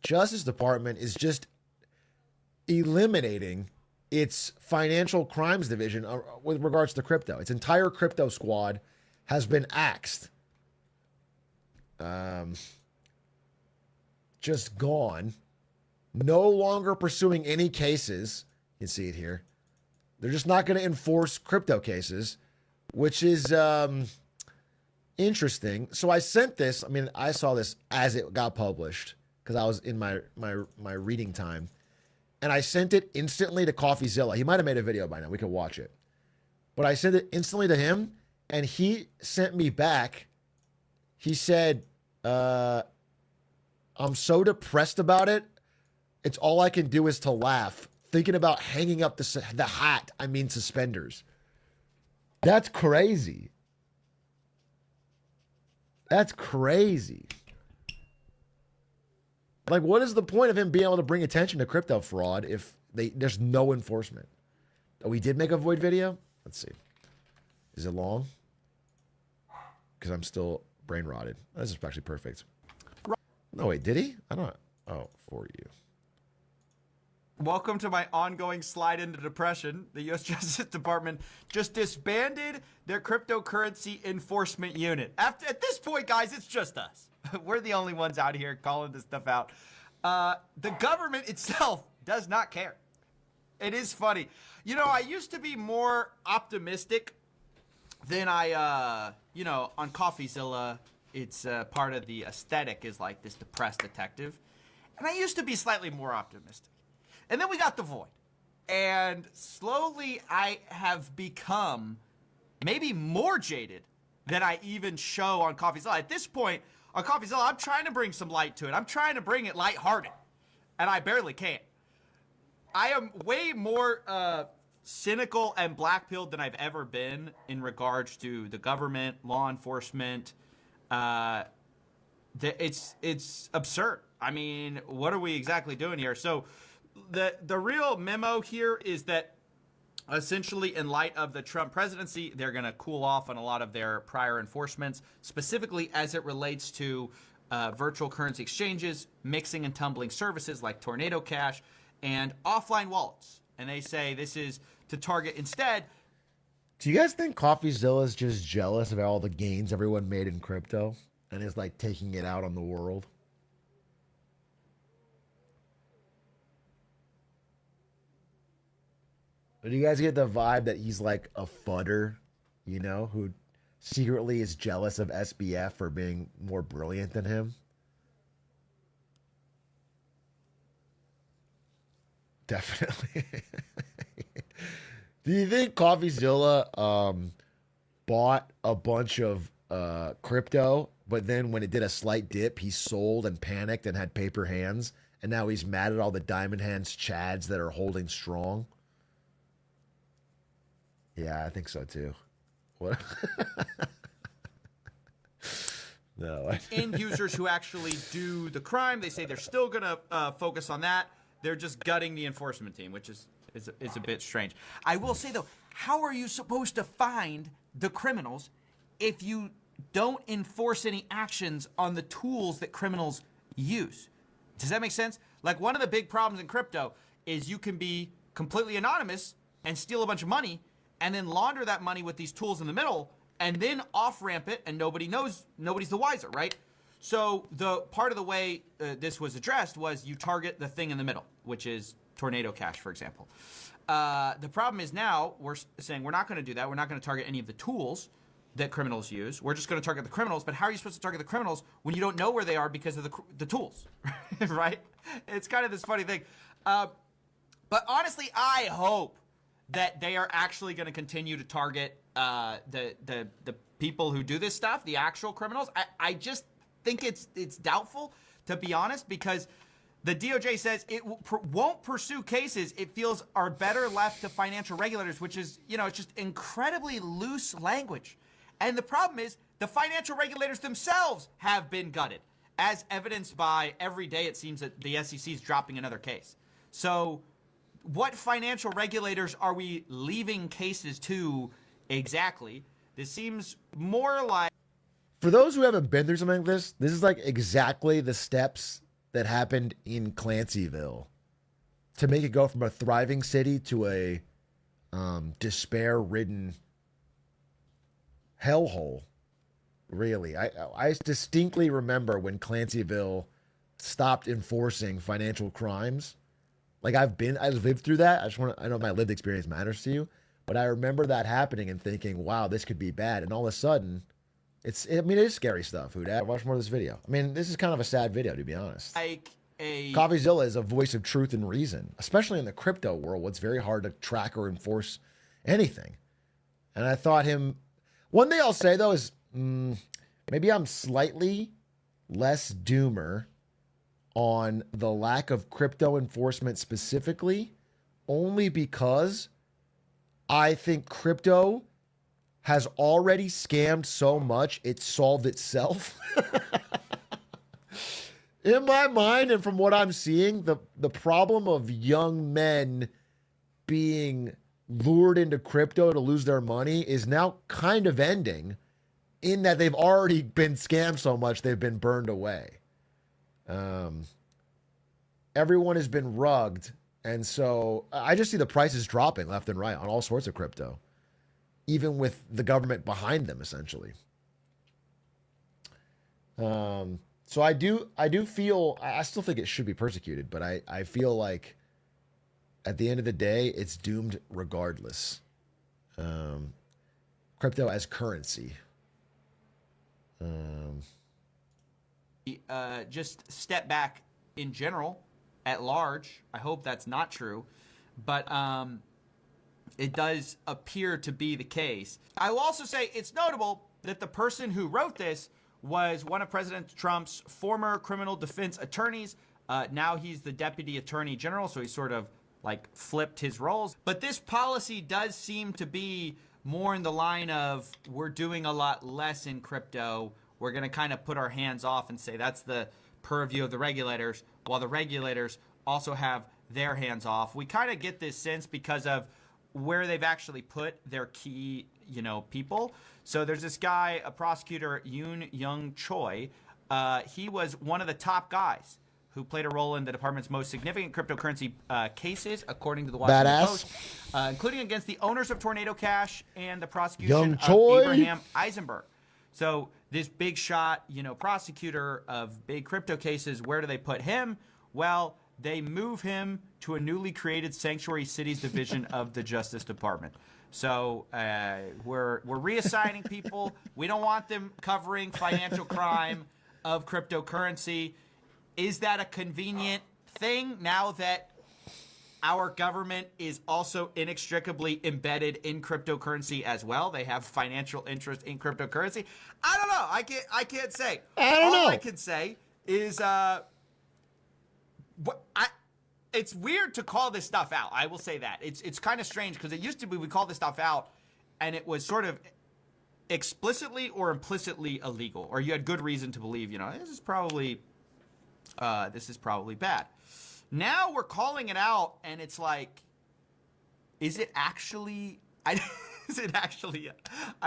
Justice Department is just eliminating its financial crimes division with regards to crypto. Its entire crypto squad has been axed. Just gone. No longer pursuing any cases. You can see it here. They're just not going to enforce crypto cases, which is interesting. So I sent this. I mean, I saw this as it got published because I was in my reading time. And I sent it instantly to Coffeezilla. He might have made a video by now. We could watch it. But I sent it instantly to him, and he sent me back. He said, I'm so depressed about it. It's all I can do is to laugh, thinking about hanging up the hat, I mean suspenders. That's crazy. That's crazy. Like, what is the point of him being able to bring attention to crypto fraud if there's no enforcement? Oh, we did make a void video? Let's see. Is it long? Because I'm still brain rotted. This is actually perfect. No, wait, did he? I don't know. Oh, for you. Welcome to my ongoing slide into depression. The U.S. Justice Department just disbanded their cryptocurrency enforcement unit. At this point, guys, it's just us. We're the only ones out here calling this stuff out. The government itself does not care. It is funny. You know, I used to be more optimistic than on Coffeezilla, it's part of the aesthetic is like this depressed detective. And I used to be slightly more optimistic. And then we got the void. And slowly I have become maybe more jaded than I even show on Coffeezilla. At this point, on Coffeezilla, I'm trying to bring some light to it. I'm trying to bring it lighthearted. And I barely can. I am way more cynical and black-pilled than I've ever been in regards to the government, law enforcement. It's absurd. I mean, what are we exactly doing here? So the real memo here is that essentially in light of the Trump presidency, they're going to cool off on a lot of their prior enforcements, specifically as it relates to virtual currency exchanges, mixing and tumbling services like Tornado Cash, and offline wallets. And they say this is to target instead. Do you guys think Coffeezilla is just jealous of all the gains everyone made in crypto and is like taking it out on the world? Or do you guys get the vibe that he's like a fudder, you know, who secretly is jealous of SBF for being more brilliant than him? Definitely. Do you think Coffeezilla bought a bunch of crypto, but then when it did a slight dip, he sold and panicked and had paper hands, and now he's mad at all the diamond hands chads that are holding strong? Yeah, I think so too. What? No. End users who actually do the crime, they say they're still going to focus on that. They're just gutting the enforcement team, which is a bit strange. I will say, though, how are you supposed to find the criminals if you don't enforce any actions on the tools that criminals use? Does that make sense? Like, one of the big problems in crypto is you can be completely anonymous and steal a bunch of money and then launder that money with these tools in the middle and then off-ramp it and nobody knows, nobody's the wiser, right? So the part of the way this was addressed was you target the thing in the middle, which is Tornado Cash, for example. The problem is now we're saying we're not going to do that. We're not going to target any of the tools that criminals use. We're just going to target the criminals. But how are you supposed to target the criminals when you don't know where they are because of the tools, right? It's kind of this funny thing. But honestly, I hope that they are actually going to continue to target the people who do this stuff, the actual criminals. I just think it's doubtful, to be honest, because the DOJ says it won't pursue cases it feels are better left to financial regulators, which is, it's just incredibly loose language. And the problem is the financial regulators themselves have been gutted, as evidenced by every day it seems that the SEC is dropping another case. So what financial regulators are we leaving cases to exactly? This seems more like... For those who haven't been through something like this is like exactly the steps that happened in Clancyville to make it go from a thriving city to a despair-ridden hellhole. Really, I distinctly remember when Clancyville stopped enforcing financial crimes. Like I've lived through that. I know my lived experience matters to you, but I remember that happening and thinking, wow, this could be bad. And all of a sudden, it is scary stuff. Who dat? Watch more of this video. I mean, this is kind of a sad video, to be honest. Like Coffeezilla is a voice of truth and reason, especially in the crypto world. It's very hard to track or enforce anything. And I thought one thing I'll say though is maybe I'm slightly less doomer on the lack of crypto enforcement specifically, only because I think crypto has already scammed so much it solved itself. In my mind, and from what I'm seeing, the problem of young men being lured into crypto to lose their money is now kind of ending, in that they've already been scammed so much they've been burned away. Everyone has been rugged, and so I just see the prices dropping left and right on all sorts of crypto, even with the government behind them, essentially. So I do feel, I still think it should be persecuted, but I feel like at the end of the day, it's doomed regardless. Crypto as currency. Just step back in general, at large. I hope that's not true, but it does appear to be the case. I will also say it's notable that the person who wrote this was one of President Trump's former criminal defense attorneys. Now he's the deputy attorney general, so he sort of like flipped his roles. But this policy does seem to be more in the line of, we're doing a lot less in crypto. We're going to kind of put our hands off and say that's the purview of the regulators, while the regulators also have their hands off. We kind of get this sense because of where they've actually put their key, people. So there's this guy, a prosecutor, Yoon Young Choi. He was one of the top guys who played a role in the department's most significant cryptocurrency cases, according to the Washington Post, including against the owners of Tornado Cash and the prosecution of Abraham Eisenberg. So this big shot, prosecutor of big crypto cases, where do they put him? Well, they move him to a newly created Sanctuary Cities division of the Justice Department. So we're reassigning people. We don't want them covering financial crime of cryptocurrency. Is that a convenient thing now that our government is also inextricably embedded in cryptocurrency as well? They have financial interest in cryptocurrency. I don't know. I can't say. All I can say is it's weird to call this stuff out. I will say that. It's kind of strange because it used to be we call this stuff out and it was sort of explicitly or implicitly illegal, or you had good reason to believe, this is probably bad. Now we're calling it out and it's like, is it actually, I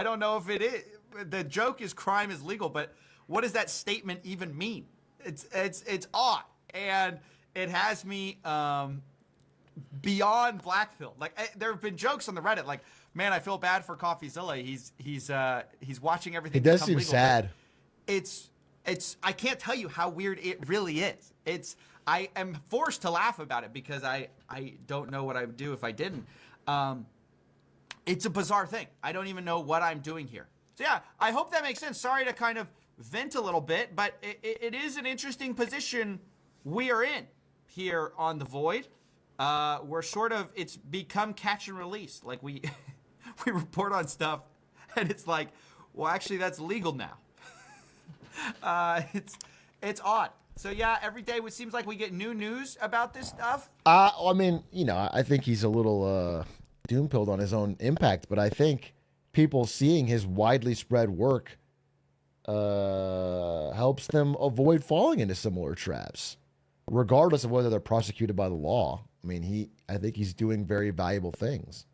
don't know if it is. The joke is crime is legal, but what does that statement even mean? It's odd. And it has me beyond black-pilled. Like there have been jokes on the Reddit, like, man, I feel bad for Coffeezilla. He's watching everything. It does seem legal. sad. It's I can't tell you how weird it really is. I am forced to laugh about it because I don't know what I would do if I didn't. It's a bizarre thing. I don't even know what I'm doing here. So yeah, I hope that makes sense. Sorry to kind of vent a little bit, but it is an interesting position we are in here on The Void. We're sort of, it's become catch and release. Like we report on stuff and it's like, well, actually that's legal now. It's odd. So yeah, every day it seems like we get new news about this stuff. I mean, I think he's a little doom-pilled on his own impact, but I think people seeing his widely spread work helps them avoid falling into similar traps, regardless of whether they're prosecuted by the law. I mean, I think he's doing very valuable things.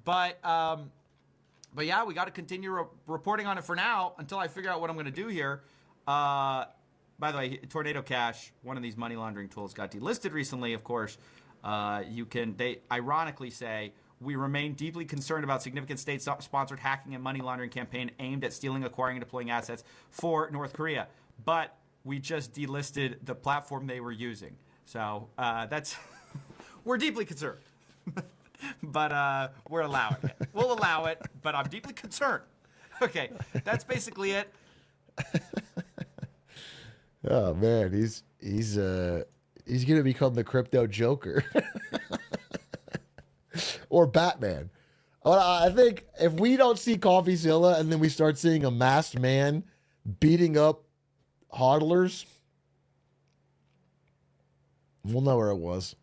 But yeah, we got to continue reporting on it for now until I figure out what I'm going to do here. By the way, Tornado Cash, one of these money laundering tools, got delisted recently. Of course, they ironically say, we remain deeply concerned about significant state-sponsored hacking and money laundering campaign aimed at stealing, acquiring, and deploying assets for North Korea. But we just delisted the platform they were using. So that's we're deeply concerned. But we're allowing it. We'll allow it, but I'm deeply concerned. Okay, that's basically it. Oh man, he's gonna become the crypto Joker or Batman. I think if we don't see Coffeezilla and then we start seeing a masked man beating up hodlers, we'll know where it was.